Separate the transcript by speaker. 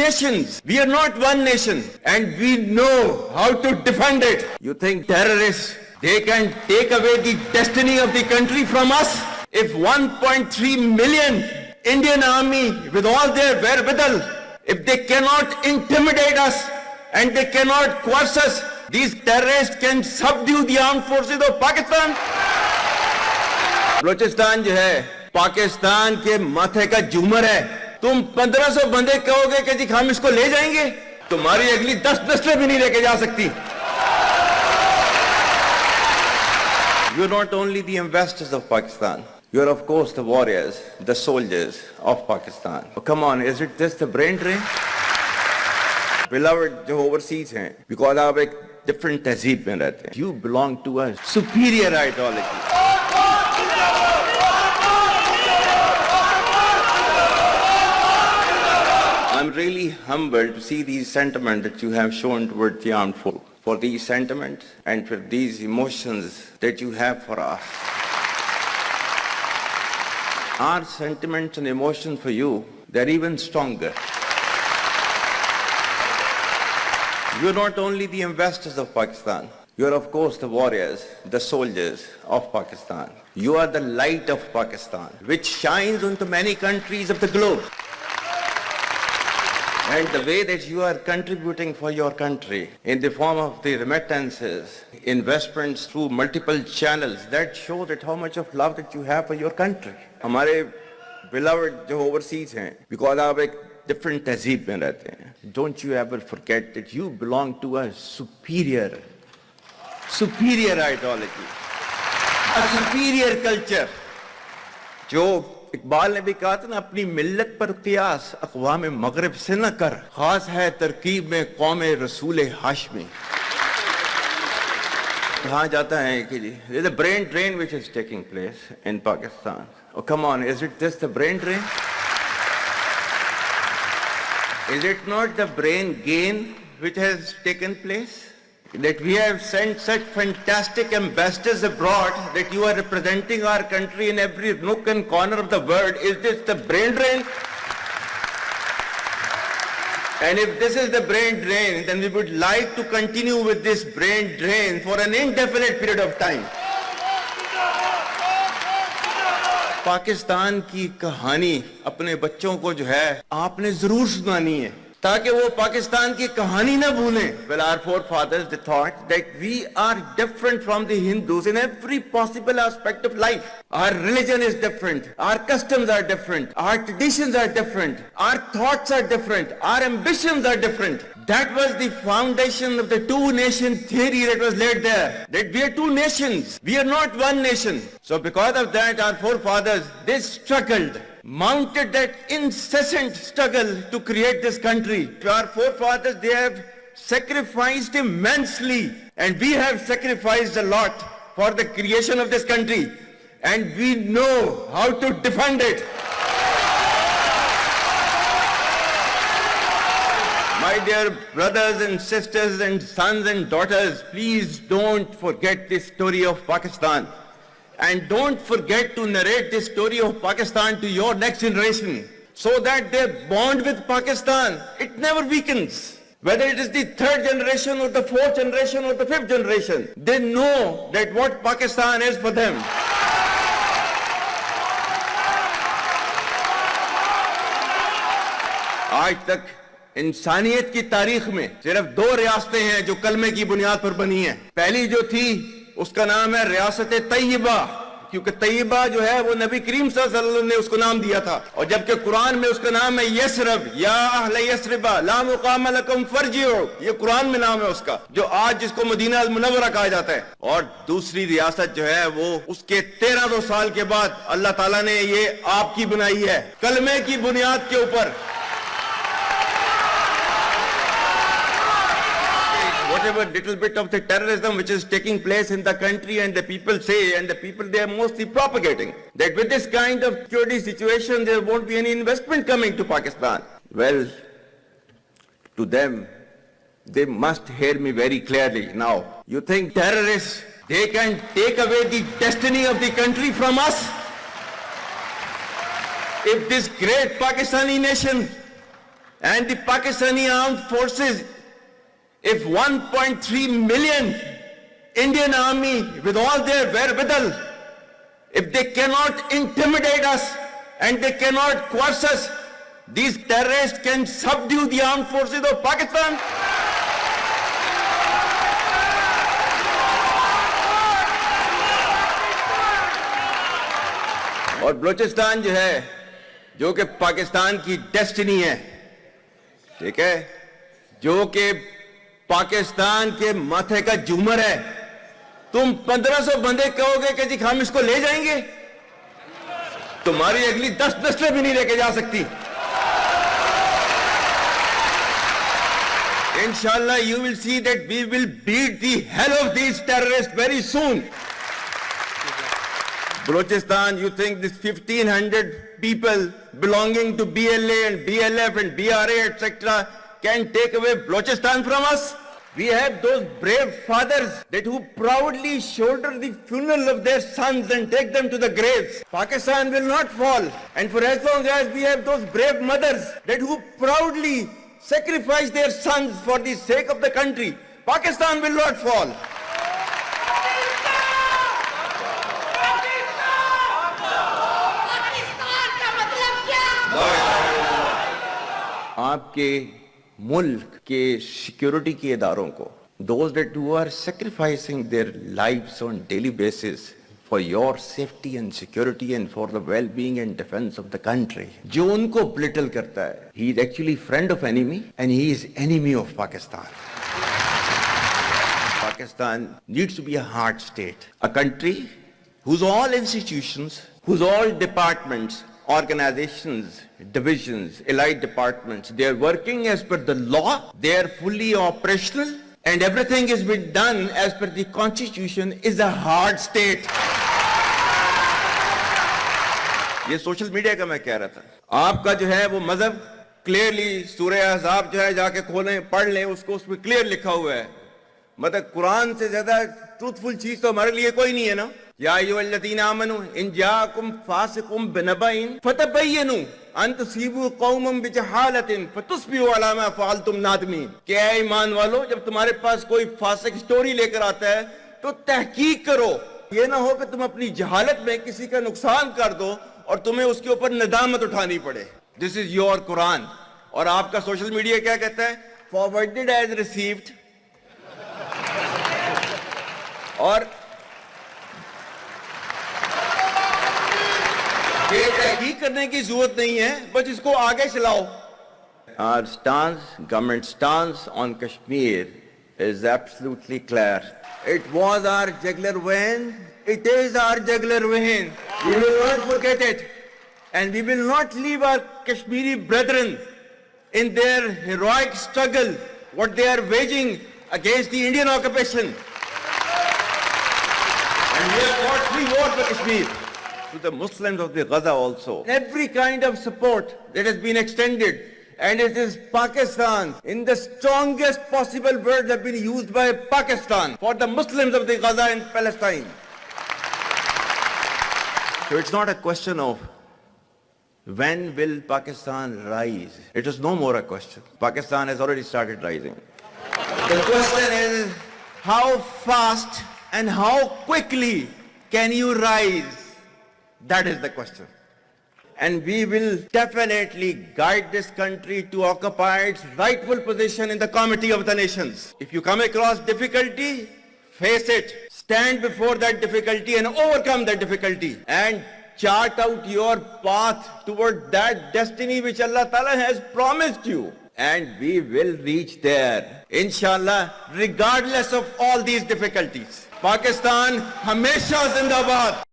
Speaker 1: nations. We are not one nation. And we know how to defend it. You think terrorists, they can take away the destiny of the country from us? If 1.3 million Indian army with all their wherewithal, if they cannot intimidate us and they cannot coerce us, these terrorists can subdue the armed forces of Pakistan. Balochistan जो है पाकिस्तान के माथे का झूमर है. तुम 1500 बंदे कहोगे कि जी हम इसको ले जाएंगे, तुम्हारी अगली 10 नस्लें भी नहीं लेके जा सकती. You're not only the investors of Pakistan. You're of course the warriors, the soldiers of Pakistan. Oh, come on, is it just the brain drain? Beloved जो overseas हैं, because आप एक different तहजीब में रहते हैं. You belong to a superior ideology. I'm really humbled to see these sentiments that you have shown towards the armed forces. For these sentiments and for these emotions that you have for us. Our sentiments and emotions for you, they're even stronger. You're not only the investors of Pakistan, you're of course the warriors, the soldiers of Pakistan. You are the light of Pakistan, which shines onto many countries of the globe. And the way that you are contributing for your country in the form of the remittances, investments through multiple channels, that shows that how much of love that you have for your country. हमारे beloved जो overseas हैं, because आप एक different तहजीब में रहते हैं. Don't you ever forget that you belong to a superior ideology, a superior culture. जो इकबाल ने भी कहा था ना, अपनी मिल्लत पर कियास अक़वाम मगरिब से न कर, खास है तरकीब में कौम रसूल हाशमी. कहा जाता है कि जी there's a brain drain which is taking place in Pakistan. Oh, come on, is it just the brain drain? Is it not the brain gain which has taken place? That we have sent such fantastic ambassadors abroad that you are representing our country in every nook and corner of the world. Is this the brain drain? And if this is the brain drain, then we would like to continue with this brain drain for an indefinite period of time. Pakistan की कहानी अपने बच्चों को जो है आपने जरूर सुनानी है, ताकि वो पाकिस्तान की कहानी ना भूलें. Well, our forefathers, they thought that we are different from the Hindus in every possible aspect of life. Our religion is different, our customs are different, our traditions are different, our thoughts are different, our ambitions are different. That was the foundation of the two-nation theory that was laid there. That we are two nations, we are not one nation. So because of that, our forefathers, they struggled, mounted that incessant struggle to create this country. Our forefathers, they have sacrificed immensely, and we have sacrificed a lot for the creation of this country, and we know how to defend it. My dear brothers and sisters and sons and daughters, please don't forget this story of Pakistan. And don't forget to narrate this story of Pakistan to your next generation, so that their bond with Pakistan, it never weakens. Whether it is the third generation or the fourth generation or the fifth generation, they know that what Pakistan is for them. आज तक इंसानियत की तारीख में सिर्फ 2 रियासतें हैं जो कलमे की बुनियाद पर बनी हैं. पहली जो थी उसका नाम है रियासत तैयबा, क्योंकि तैयबा जो है वो नबी करीम सल्लल्लाहु अलैहि वसल्लम ने उसको नाम दिया था. और जबकि कुरान में उसका नाम है यसरब, या अहले यसरबा ला मुकाम लकुम फरजिउ, ये कुरान में नाम है उसका, जो आज जिसको मदीना अल मुनव्वरा कहा जाता है. और दूसरी रियासत जो है वो उसके 1300 साल के बाद अल्लाह ताला ने ये आपकी बनाई है, कलमे की बुनियाद के ऊपर. Whatever little bit of the terrorism which is taking place in the country, and the people say, and the people they are mostly propagating, that with this kind of security situation there won't be any investment coming to Pakistan. Well, to them, they must hear me very clearly now. You think terrorists, they can take away the destiny of the country from us? If this great Pakistani nation And the Pakistani armed forces, if 1.3 million Indian army with all their wherewithal, if they cannot intimidate us and they cannot coerce us, these terrorists can subdue the armed forces of Pakistan. और बलूचिस्तान जो है, जो कि पाकिस्तान की destiny है, ठीक है, जो कि पाकिस्तान के माथे का झूमर है, तुम 1500 बंदे कहोगे कि जी हम इसको ले जाएंगे, तुम्हारी अगली 10 नस्लें भी नहीं लेके जा सकती. Inshallah, you will see that we will beat the hell of these terrorists very soon. Balochistan, you think this 1,500 people belonging to BLA and BLF and BRA, etc., can take away Balochistan from us? We have those brave fathers that who proudly shoulder the funeral of their sons and take them to the graves. Pakistan will not fall. And for as long as we have those brave mothers that who proudly sacrifice their sons for the sake of the country, Pakistan will not fall. आपके मुल्क के security के इदारों को, those that who are sacrificing their lives on daily basis for your safety and security and for the well-being and defense of the country, जो उनको belittle करता है, he is actually friend of enemy and he is enemy of Pakistan. Pakistan needs to be a hard state, a country whose all institutions, whose all departments, organizations, divisions, allied departments, they are working as per the law, they are fully operational, and everything is being done as per the constitution, is a hard state. ये social media का मैं कह रहा था, आपका जो है वो मजहब क्लियरली सूरह अहज़ाब जो है जाके खोलें पढ़ लें उसको, उसमें क्लियर लिखा हुआ है. मतलब कुरान से ज्यादा ट्रूथफुल चीज तो हमारे लिए कोई नहीं है ना. या अय्युहल्लज़ीना आमनू इन जाअकुम फासिकुम बिनबइन फतबय्यनु अन तुसीबू कौमम बिजहालतिन फतुस्बिहू अला मा फअलतुम नादिमीन. क्या ईमान वालो, जब तुम्हारे पास कोई फासिक स्टोरी लेकर आता है तो तहकीक करो. ये ना हो कि तुम अपनी जहालत में किसी का नुकसान कर दो और तुम्हें उसके ऊपर नदामत उठानी पड़े. This is your Quran. और आपका सोशल मीडिया क्या कहता है? Forwarded as received. और ये तहकीक करने की जरूरत नहीं है, बस इसको आगे चलाओ. Our stance, government stance on Kashmir is absolutely clear. It was our jugular vein. It is our jugular vein. We will not forget it. And we will not leave our Kashmiri brethren in their heroic struggle, what they are waging against the Indian occupation. And we have fought free war for Kashmir. To the Muslims of the Gaza also, every kind of support that has been extended, and it is Pakistan, in the strongest possible words have been used by Pakistan for the Muslims of the Gaza and Palestine. So it's not a question of when will Pakistan rise. It is no more a question. Pakistan has already started rising. The question is how fast and how quickly can you rise? That is the question. And we will definitely guide this country to occupy its rightful position in the Committee of the Nations. If you come across difficulty, face it. Stand before that difficulty and overcome that difficulty. And chart out your path toward that destiny which Allah Ta'ala has promised you. And we will reach there, inshallah, regardless of all these difficulties. Pakistan, Hamesha Zindabad.